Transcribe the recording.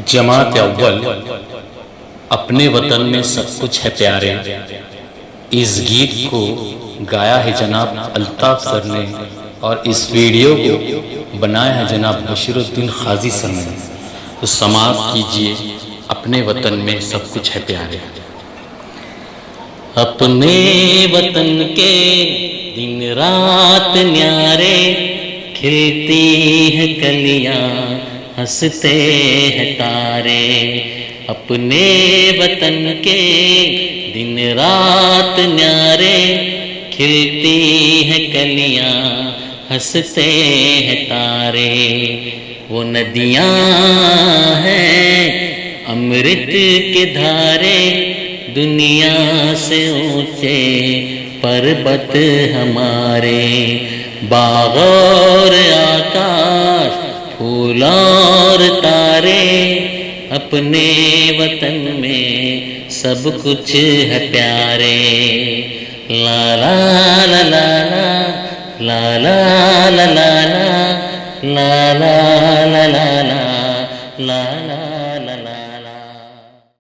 जमात अव्वल अपने वतन में सब कुछ है प्यारे। इस गीत को गाया है जनाब अल्ताफ सर ने और इस वीडियो को बनाया है जनाब बशीरुद्दीन खाजी सर ने। तो समाप्त कीजिए अपने वतन में सब कुछ है प्यारे। अपने वतन के दिन रात न्यारे, खिलती है कलियां हंसते हैं तारे। अपने वतन के दिन रात न्यारे, खिलती है कलियां हंसते हैं तारे। वो नदियां हैं अमृत के धारे, दुनिया से ऊंचे पर्वत हमारे। बाग और आकाश, फूल और तारे, अपने वतन में सब कुछ है प्यारे। ला ला ला ला ला ला ला ला ला ला ला ला ला ला ला ला।